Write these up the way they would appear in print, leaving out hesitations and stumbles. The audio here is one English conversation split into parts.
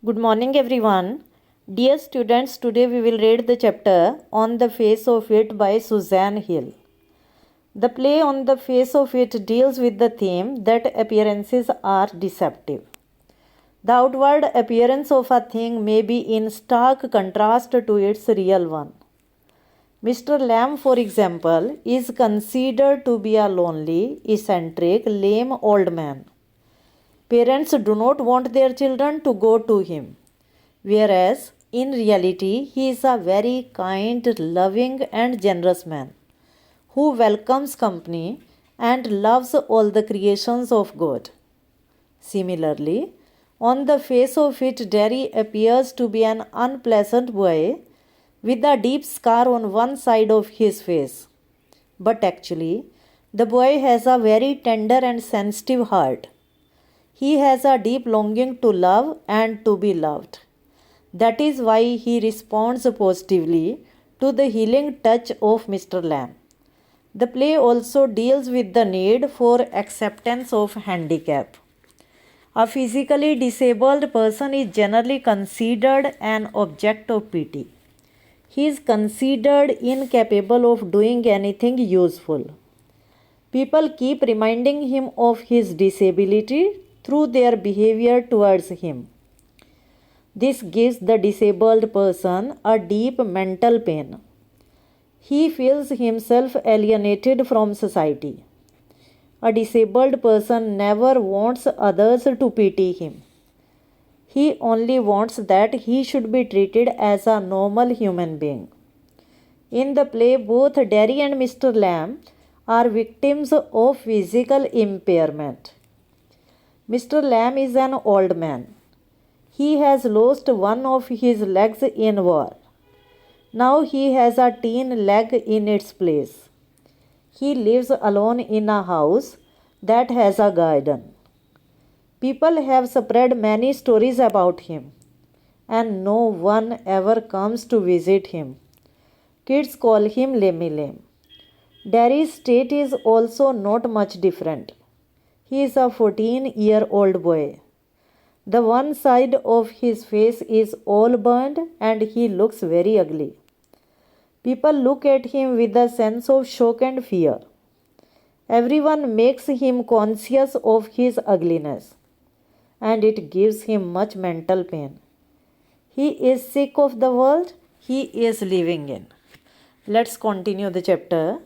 Good morning, everyone. Dear students, today we will read the chapter On the Face of It by Suzanne Hill. The play On the Face of It deals with the theme that appearances are deceptive. The outward appearance of a thing may be in stark contrast to its real one. Mr. Lamb, for example, is considered to be a lonely, eccentric, lame old man. Parents do not want their children to go to him, whereas in reality he is a very kind, loving, and generous man who welcomes company and loves all the creations of God. Similarly, on the face of it, Derry appears to be an unpleasant boy with a deep scar on one side of his face. But actually, the boy has a very tender and sensitive heart. He has a deep longing to love and to be loved. That is why he responds positively to the healing touch of Mr. Lamb. The play also deals with the need for acceptance of handicap. A physically disabled person is generally considered an object of pity. He is considered incapable of doing anything useful. People keep reminding him of his disability through their behavior towards him. This gives the disabled person a deep mental pain. He feels himself alienated from society. A disabled person never wants others to pity him. He only wants that he should be treated as a normal human being. In the play, both Derry and Mr. Lamb are victims of physical impairment. Mr. Lamb is an old man. He has lost one of his legs in war. Now he has a teen leg in its place. He lives alone in a house that has a garden. People have spread many stories about him, and no one ever comes to visit him. Kids call him Lemmy Lame. Derry's state is also not much different. He is a 14-year-old boy. The one side of his face is all burned and he looks very ugly. People look at him with a sense of shock and fear. Everyone makes him conscious of his ugliness, and it gives him much mental pain. He is sick of the world he is living in. Let's continue the chapter.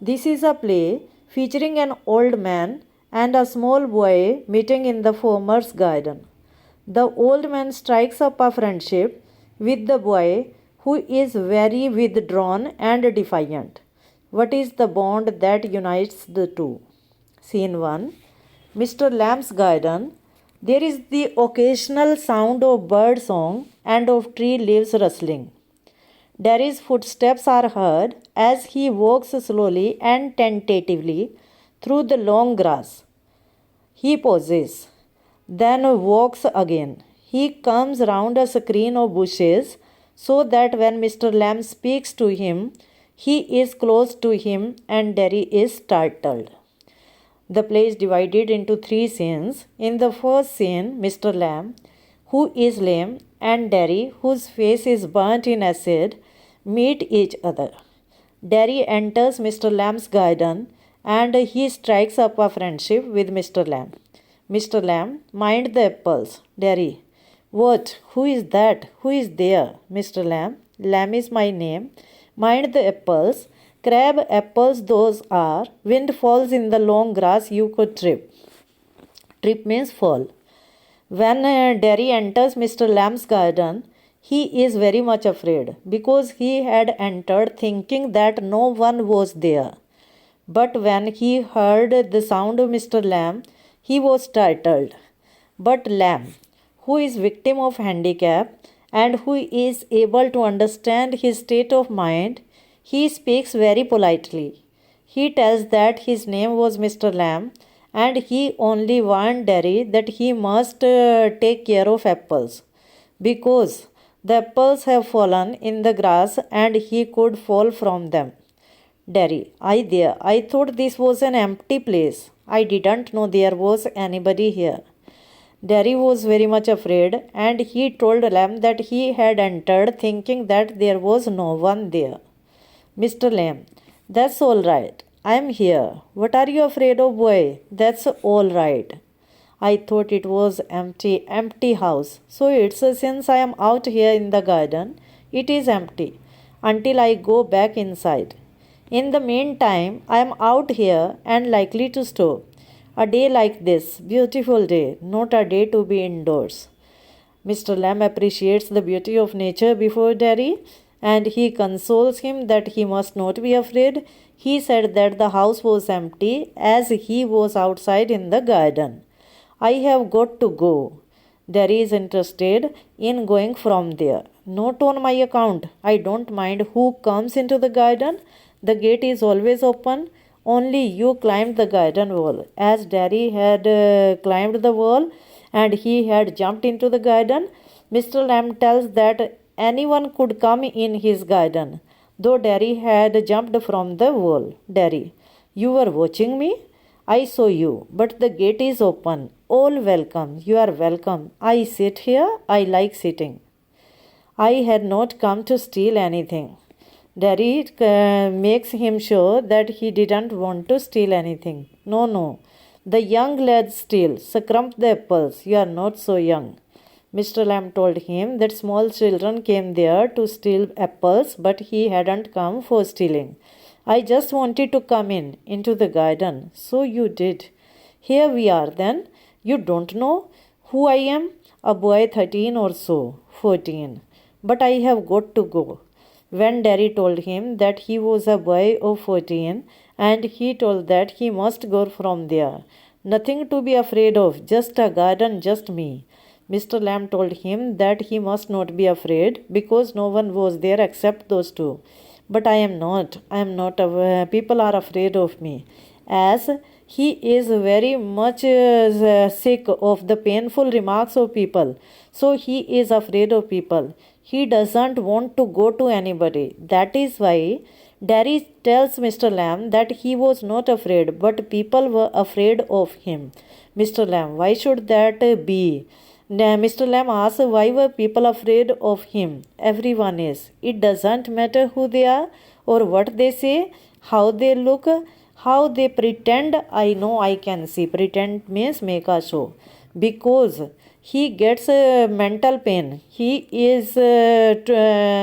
This is a play featuring an old man and a small boy meeting in the farmer's garden. The old man strikes up a friendship with the boy, who is very withdrawn and defiant. What is the bond that unites the two? Scene 1. Mr. Lamb's garden. There is the occasional sound of bird song and of tree leaves rustling. Derry's footsteps are heard as he walks slowly and tentatively through the long grass. He pauses, then walks again. He comes round a screen of bushes so that when Mr. Lamb speaks to him, he is close to him and Derry is startled. The play is divided into 3 scenes. In the first scene, Mr. Lamb, who is lame, and Derry, whose face is burnt in acid, meet each other. Derry enters Mr. Lamb's garden and he strikes up a friendship with Mr. Lamb. Mr. Lamb, mind the apples. Derry, what? Who is that? Who is there? Mr. Lamb, Lamb is my name. Mind the apples. Crab apples those are. Wind falls in the long grass, you could trip. Trip means fall. When Derry enters Mr. Lamb's garden, he is very much afraid because he had entered thinking that no one was there. But when he heard the sound of Mr. Lamb, he was startled. But Lamb, who is victim of handicap and who is able to understand his state of mind, he speaks very politely. He tells that his name was Mr. Lamb and he only warned Derry that he must take care of apples because the apples have fallen in the grass and he could fall from them. Derry, I thought this was an empty place. I didn't know there was anybody here. Derry was very much afraid, and he told Lamb that he had entered thinking that there was no one there. Mr. Lamb, that's all right. I am here. What are you afraid of, boy? That's all right. I thought it was empty house. So it's since I am out here in the garden, it is empty until I go back inside. In the meantime, I am out here and likely to stop. A day like this, beautiful day, not a day to be indoors. Mr. Lamb appreciates the beauty of nature before Derry, and he consoles him that he must not be afraid. He said that the house was empty as he was outside in the garden. I have got to go. Derry is interested in going from there. Not on my account. I don't mind who comes into the garden. The gate is always open. Only you climbed the garden wall. As Derry had climbed the wall and he had jumped into the garden, Mr. Lamb tells that anyone could come in his garden, though Derry had jumped from the wall. Derry, you were watching me? I saw you, but the gate is open. All welcome. You are welcome. I sit here. I like sitting. I had not come to steal anything. Derry makes him sure that he didn't want to steal anything. No, no. The young lads steal. Scrump the apples. You are not so young. Mr. Lamb told him that small children came there to steal apples, but he hadn't come for stealing. I just wanted to come into the garden. So you did. Here we are then. You don't know who I am? A boy 13 or so, 14. But I have got to go. When Derry told him that he was a boy of 14, and he told that he must go from there. Nothing to be afraid of, just a garden, just me. Mr. Lamb told him that he must not be afraid because no one was there except those two. But I am not. People are afraid of me. As he is very much sick of the painful remarks of people. So he is afraid of people. He doesn't want to go to anybody. That is why Derry tells Mr. Lamb that he was not afraid, but people were afraid of him. Mr. Lamb, why should that be? Mr. Lamb asks, why were people afraid of him? Everyone is. It doesn't matter who they are or what they say, how they look, how they pretend. I know I can see. Pretend means make a show. Because he gets mental pain. He is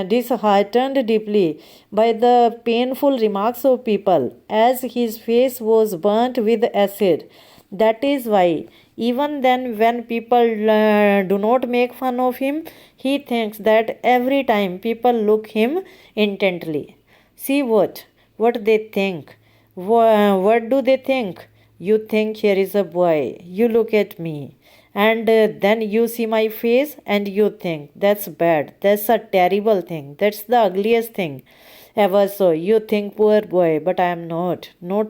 disheartened deeply by the painful remarks of people, as his face was burnt with acid. That is why, even then, when people do not make fun of him, he thinks that every time people look him intently. See what they think. What do they think? You think here is a boy. You look at me. And then you see my face and you think that's bad. That's a terrible thing. That's the ugliest thing ever. So you think poor boy, but I am not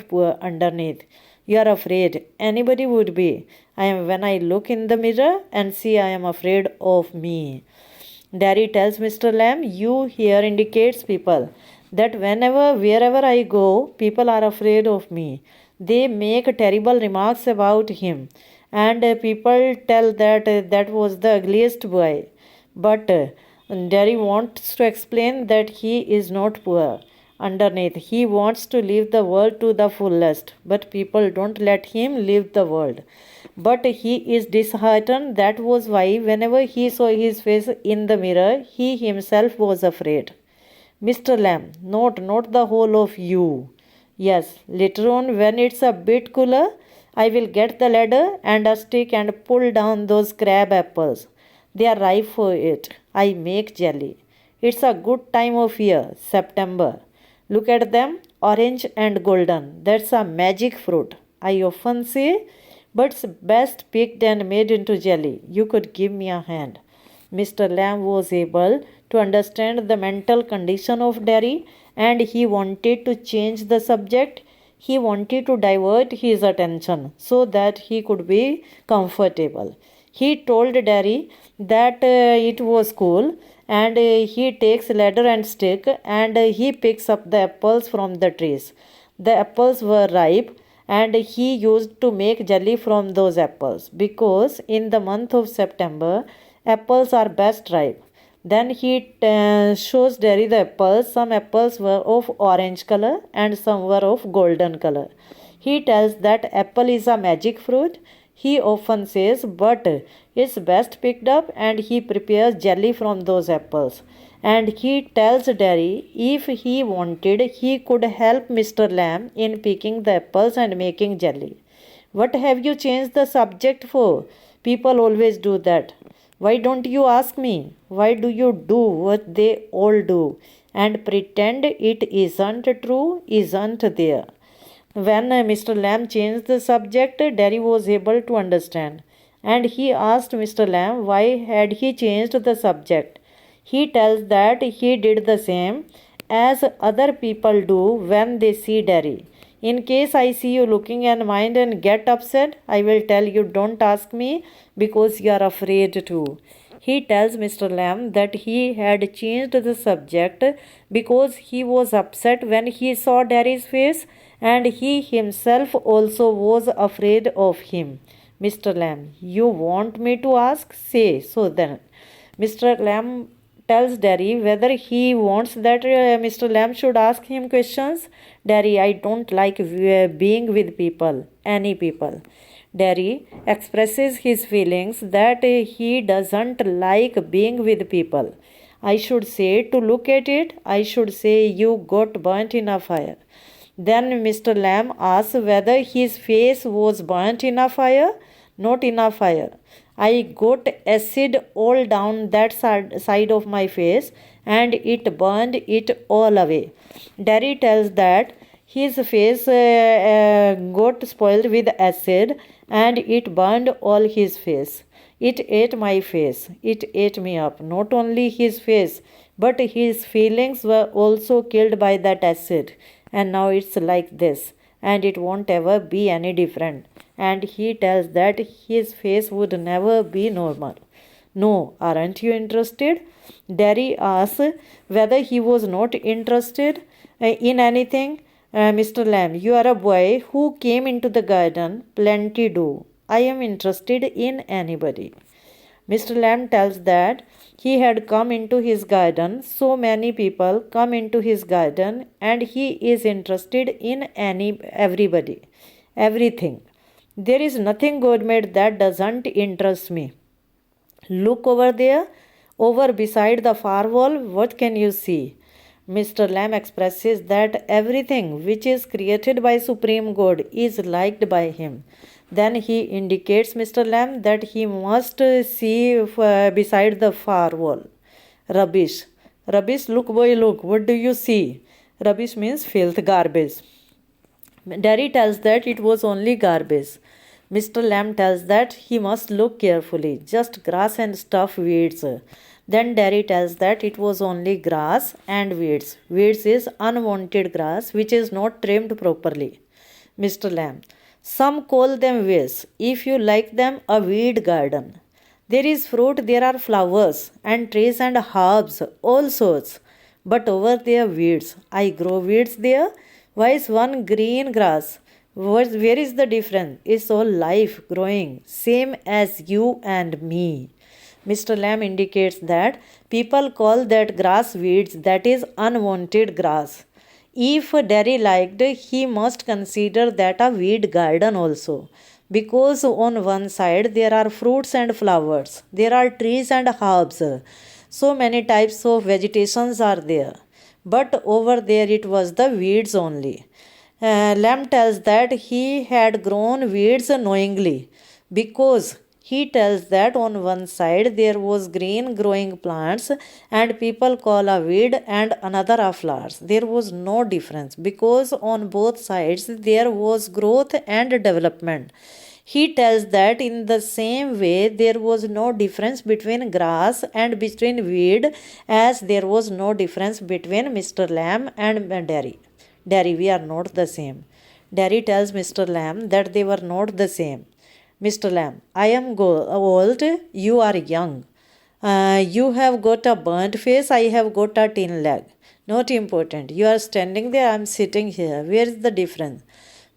poor underneath. You are afraid. Anybody would be. I am when I look in the mirror and see I am afraid of me. Derry tells Mr. Lamb, you here indicates people that wherever I go, people are afraid of me. They make terrible remarks about him. And people tell that that was the ugliest boy. But Derry wants to explain that he is not poor. Underneath, he wants to live the world to the fullest, but people don't let him live the world. But he is disheartened. That was why, whenever he saw his face in the mirror, he himself was afraid. Mr. Lamb, not the whole of you. Yes, later on, when it's a bit cooler, I will get the ladder and a stick and pull down those crab apples. They are ripe for it. I make jelly. It's a good time of year, September. Look at them, orange and golden. That's a magic fruit. I often say, but best picked and made into jelly. You could give me a hand. Mr. Lamb was able to understand the mental condition of Derry, and he wanted to change the subject. He wanted to divert his attention so that he could be comfortable. He told Derry that it was cool, and he takes ladder and stick and he picks up the apples from the trees. The apples were ripe and he used to make jelly from those apples because in the month of September apples are best ripe. Then he shows Derry the apples. Some apples were of orange color and some were of golden color. He tells that apple is a magic fruit. He often says, but it's best picked up, and he prepares jelly from those apples. And he tells Derry if he wanted, he could help Mr. Lamb in picking the apples and making jelly. What have you changed the subject for? People always do that. Why don't you ask me? Why do you do what they all do and pretend it isn't true, isn't there? When Mr. Lamb changed the subject, Derry was able to understand, and he asked Mr. Lamb why had he changed the subject. He tells that he did the same as other people do when they see Derry. In case I see you looking at mine and get upset, I will tell you don't ask me because you are afraid to. He tells Mr. Lamb that he had changed the subject because he was upset when he saw Derry's face, and he himself also was afraid of him. Mr. Lamb, you want me to ask? Say so then. Mr. Lamb tells Derry whether he wants that Mr. Lamb should ask him questions. Derry, I don't like being with people, any people. Derry expresses his feelings that he doesn't like being with people. I should say, to look at it, I should say you got burnt in a fire. Then Mr. Lamb asks whether his face was burnt in a fire. Not in a fire. I got acid all down that side of my face and it burned it all away. Derry tells that his face got spoiled with acid and it burned all his face. It ate my face. It ate me up. Not only his face, but his feelings were also killed by that acid. And now it's like this, and it won't ever be any different. And he tells that his face would never be normal. No, aren't you interested? Derry asks whether he was not interested in anything. Mr. Lamb, you are a boy who came into the garden. Plenty do. I am interested in anybody. Mr. Lamb tells that he had come into his garden. So many people come into his garden, and he is interested in everybody, everything. There is nothing God made that doesn't interest me. Look over there, over beside the far wall. What can you see? Mr. Lamb expresses that everything which is created by Supreme God is liked by him. Then he indicates Mr. Lamb that he must see beside the far wall. Rubbish. Rubbish, look boy, look. What do you see? Rubbish means filth, garbage. Derry tells that it was only garbage. Mr. Lamb tells that he must look carefully. Just grass and stuff, weeds. Then Derry tells that it was only grass and weeds. Weeds is unwanted grass which is not trimmed properly. Mr. Lamb, some call them weeds. If you like them, a weed garden. There is fruit, there are flowers and trees and herbs, all sorts. But over there, weeds. I grow weeds there. Why is one green grass? Where is the difference? It's all life growing, same as you and me. Mr. Lamb indicates that people call that grass weeds, that is unwanted grass. If Derry liked, he must consider that a weed garden also. Because on one side there are fruits and flowers, there are trees and herbs. So many types of vegetations are there. But over there it was the weeds only. Lamb tells that he had grown weeds knowingly because he tells that on one side there was green growing plants and people call a weed and another a flowers. There was no difference because on both sides there was growth and development. He tells that in the same way there was no difference between grass and between weed as there was no difference between Mr. Lamb and Derry. Derry, we are not the same. Derry tells Mr. Lamb that they were not the same. Mr. Lamb, I am old, you are young. You have got a burnt face, I have got a tin leg. Not important. You are standing there, I am sitting here. Where is the difference?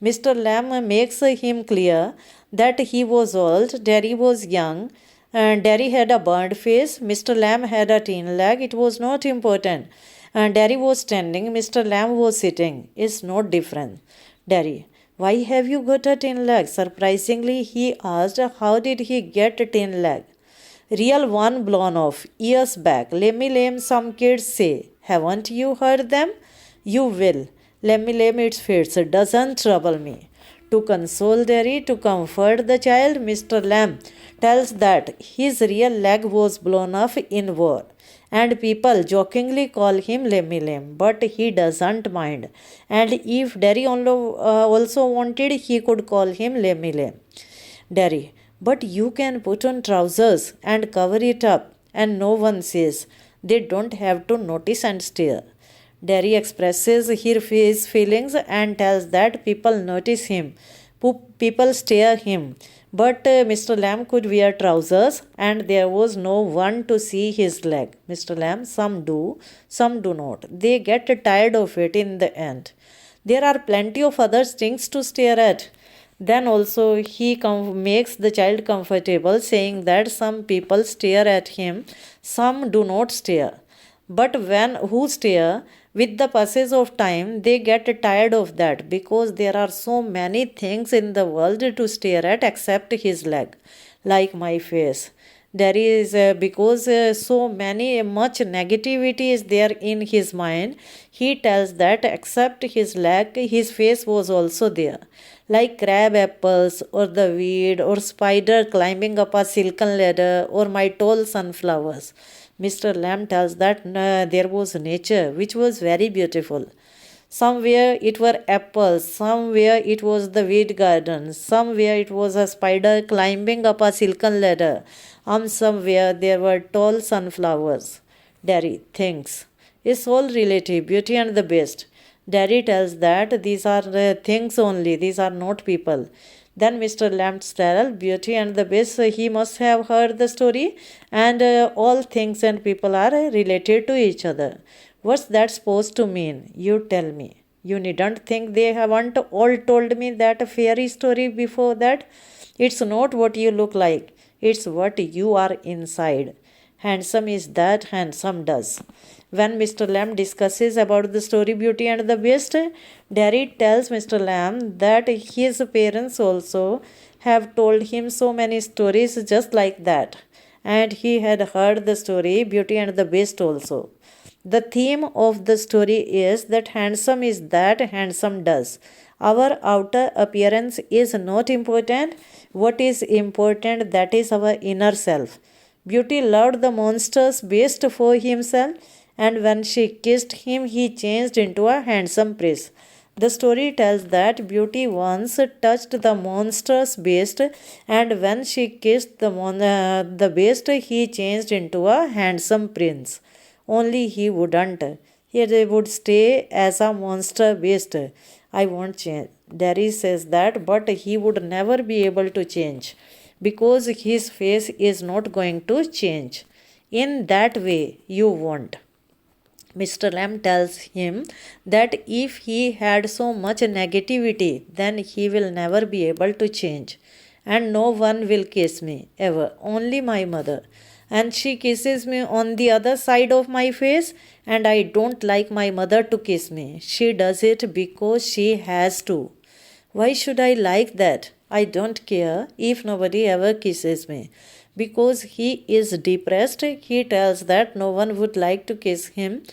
Mr. Lamb makes him clear that he was old, Derry was young, and Derry had a burned face, Mr. Lamb had a tin leg. It was not important. And Derry was standing, Mr. Lamb was sitting. It's not different. Derry, why have you got a tin leg? Surprisingly, he asked, how did he get a tin leg? Real one blown off, years back. Lemmy lame, some kids say. Haven't you heard them? You will. Lemmy lame its fits, doesn't trouble me. To console Derry, to comfort the child, Mr. Lamb tells that his real leg was blown off in war, and people jokingly call him Lemmy Lame, but he doesn't mind. And if Derry also wanted, he could call him Lemmy Lame. Derry, but you can put on trousers and cover it up, and no one says. They don't have to notice and stare. Derry expresses his feelings and tells that people notice him, people stare him. But Mr. Lamb could wear trousers and there was no one to see his leg. Mr. Lamb, some do, some do not. They get tired of it in the end. There are plenty of other things to stare at. Then also he makes the child comfortable, saying that some people stare at him, some do not stare. But when who stare, with the passage of time, they get tired of that because there are so many things in the world to stare at except his leg, like my face. There is because so much negativity is there in his mind. He tells that except his leg, his face was also there, like crab apples or the weed or spider climbing up a silken ladder or my tall sunflowers. Mr. Lamb tells that there was nature which was very beautiful. Somewhere it were apples, somewhere it was the weed garden, somewhere it was a spider climbing up a silken ladder, somewhere there were tall sunflowers. Derry thinks. It's all relative, beauty and the best. Derry tells that these are things only, these are not people. Then Mr. Lamb tells beauty and the beast. He must have heard the story, and all things and people are related to each other. What's that supposed to mean? You tell me. You needn't think they haven't all told me that fairy story before that. It's not what you look like, it's what you are inside. Handsome is that handsome does. When Mr. Lamb discusses about the story Beauty and the Beast, Derry tells Mr. Lamb that his parents also have told him so many stories just like that, and he had heard the story Beauty and the Beast also. The theme of the story is that handsome is that handsome does. Our outer appearance is not important. What is important, that is our inner self. Beauty loved the monster's beast for himself, and when she kissed him, he changed into a handsome prince. The story tells that Beauty once touched the monster's beast, and when she kissed the beast, he changed into a handsome prince. Only he wouldn't. He would stay as a monster beast. I won't change. Derry says that, but he would never be able to change because his face is not going to change. In that way, you won't. Mr. Lamb tells him that if he had so much negativity, then he will never be able to change. And no one will kiss me, ever, only my mother. And she kisses me on the other side of my face, and I don't like my mother to kiss me. She does it because she has to. Why should I like that? I don't care if nobody ever kisses me. Because he is depressed, he tells that no one would like to kiss him.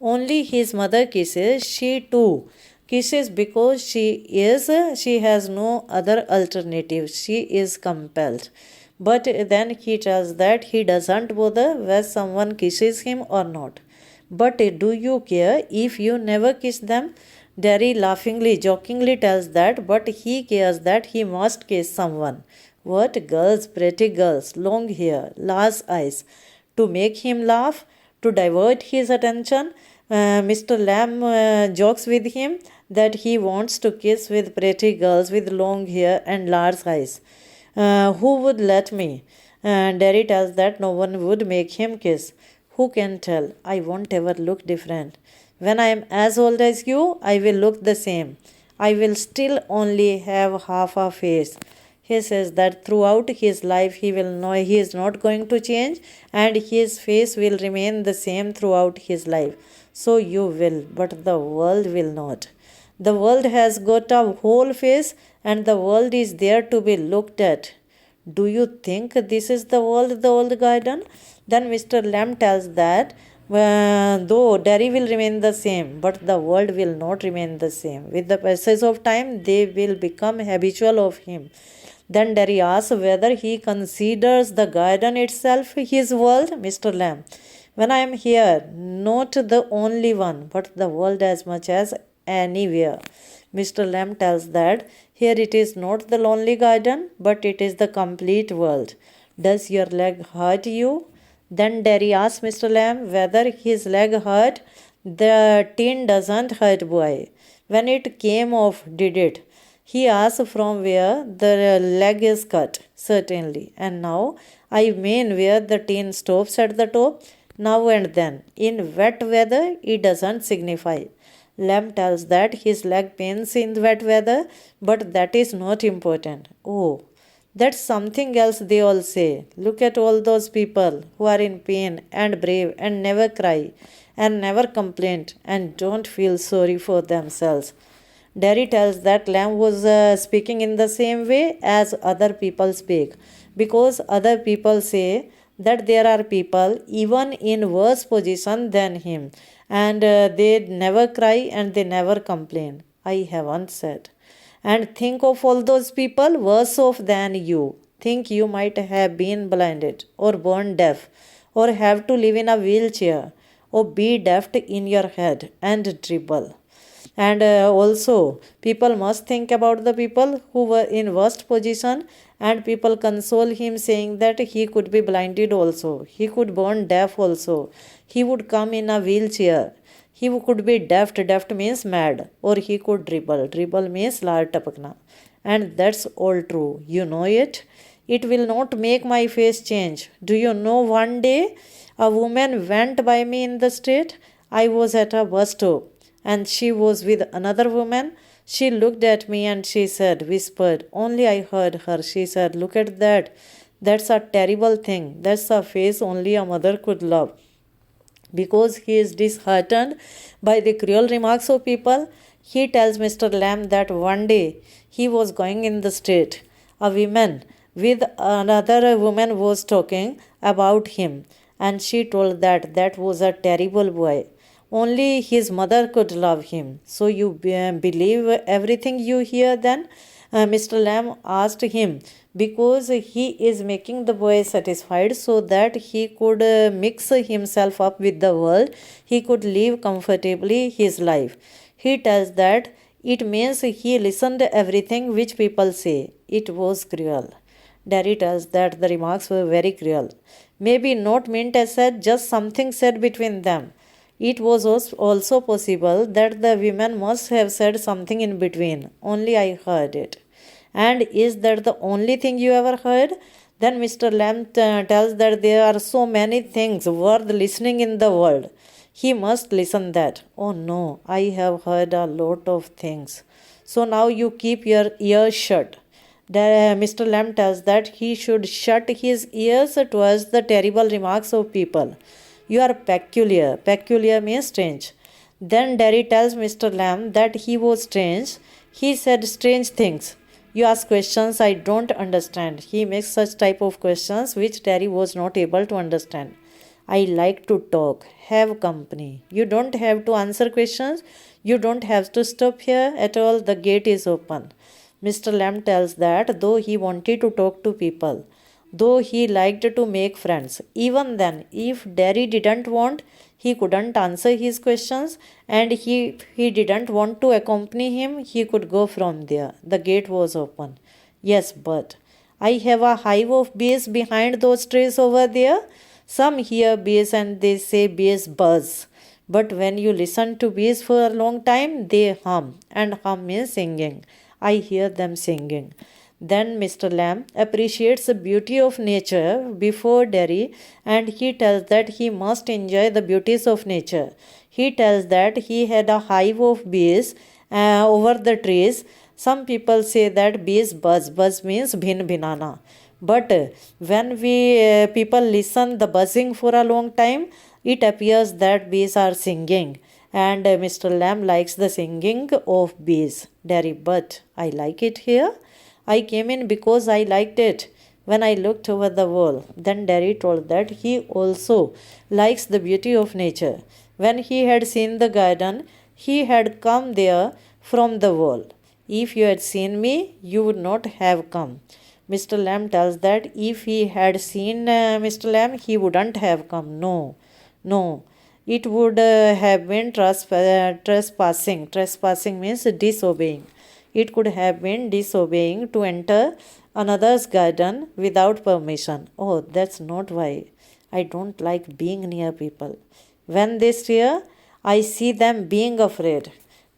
Only his mother kisses. She too kisses because she has no other alternative. She is compelled. But then he tells that he doesn't bother whether someone kisses him or not. But do you care if you never kiss them? Derry laughingly, jokingly tells that, but he cares that he must kiss someone. What girls, pretty girls, long hair, large eyes. To make him laugh, to divert his attention, Mr. Lamb jokes with him that he wants to kiss with pretty girls with long hair and large eyes. Who would let me? Derry tells that no one would make him kiss. Who can tell? I won't ever look different. When I am as old as you, I will look the same. I will still only have half a face. He says that throughout his life he will know he is not going to change and his face will remain the same throughout his life. So you will, but the world will not. The world has got a whole face and the world is there to be looked at. Do you think this is the world, the old garden? Then Mr. Lamb tells that though Derry will remain the same, but the world will not remain the same. With the passage of time, they will become habitual of him. Then Derry asks whether he considers the garden itself his world. Mr. Lamb, when I am here, not the only one, but the world as much as anywhere. Mr. Lamb tells that here it is not the lonely garden, but it is the complete world. Does your leg hurt you? Then Derry asks Mr. Lamb whether his leg hurt. The tin doesn't hurt, boy. When it came off, did it? He asks from where the leg is cut. Certainly. And now, I mean where the tin stops at the top. Now and then. In wet weather, it doesn't signify. Lamb tells that his leg pains in wet weather, but that is not important. Oh, that's something else they all say. Look at all those people who are in pain and brave and never cry and never complain and don't feel sorry for themselves. Derry tells that Lamb was speaking in the same way as other people speak because other people say that there are people even in worse position than him and they never cry and they never complain. I haven't said. And think of all those people worse off than you. Think you might have been blinded or born deaf or have to live in a wheelchair or be daft in your head and dribble. And also, people must think about the people who were in worst position and people console him saying that he could be blinded also. He could born deaf also. He would come in a wheelchair. He could be daft. Daft means mad. Or he could dribble. Dribble means lar tapakna. And that's all true. You know it. It will not make my face change. Do you know one day a woman went by me in the street? I was at a bus stop and she was with another woman. She looked at me and she said, whispered, only I heard her. She said, look at that. That's a terrible thing. That's a face only a mother could love. Because he is disheartened by the cruel remarks of people, he tells Mr. Lamb that one day he was going in the street. A woman with another woman was talking about him and she told that that was a terrible boy. Only his mother could love him. So you believe everything you hear then? Mr. Lamb asked him because he is making the boy satisfied so that he could mix himself up with the world. He could live comfortably his life. He tells that it means he listened to everything which people say. It was cruel. Derry tells that the remarks were very cruel. Maybe not meant as said, just something said between them. It was also possible that the women must have said something in between. Only I heard it. And is that the only thing you ever heard? Then Mr. Lamb tells that there are so many things worth listening in the world. He must listen that. Oh no, I have heard a lot of things. So now you keep your ears shut. Mr. Lamb tells that he should shut his ears towards the terrible remarks of people. You are peculiar. Peculiar means strange. Then Derry tells Mr. Lamb that he was strange. He said strange things. You ask questions I don't understand. He makes such type of questions which Derry was not able to understand. I like to talk, have company. You don't have to answer questions. You don't have to stop here at all. The gate is open. Mr. Lamb tells that though he wanted to talk to people, though he liked to make friends, even then, if Derry didn't want, he couldn't answer his questions and he didn't want to accompany him, he could go from there. The gate was open. Yes, but I have a hive of bees behind those trees over there. Some hear bees and they say bees buzz. But when you listen to bees for a long time, they hum. And hum means singing. I hear them singing. Then Mr. Lamb appreciates the beauty of nature before Derry and he tells that he must enjoy the beauties of nature. He tells that he had a hive of bees over the trees. Some people say that bees buzz. Buzz means bhin bhinana. But when we people listen the buzzing for a long time, it appears that bees are singing. And Mr. Lamb likes the singing of bees. Derry, but I like it here. I came in because I liked it when I looked over the wall. Then Derry told that he also likes the beauty of nature. When he had seen the garden, he had come there from the wall. If you had seen me, you would not have come. Mr. Lamb tells that if he had seen Mr. Lamb, he wouldn't have come. No, no. It would have been trespassing. Trespassing means disobeying. It could have been disobeying to enter another's garden without permission. Oh, that's not why. I don't like being near people. When they stare, I see them being afraid.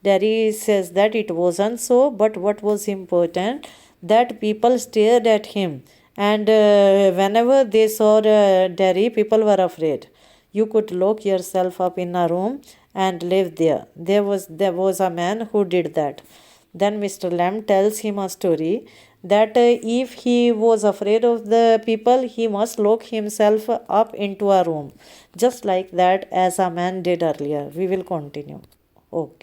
Derry says that it wasn't so, but what was important that people stared at him, and whenever they saw Derry, people were afraid. You could lock yourself up in a room and live there. There was a man who did that. Then Mr. Lamb tells him a story that if he was afraid of the people, he must lock himself up into a room, just like that as a man did earlier. We will continue. Okay.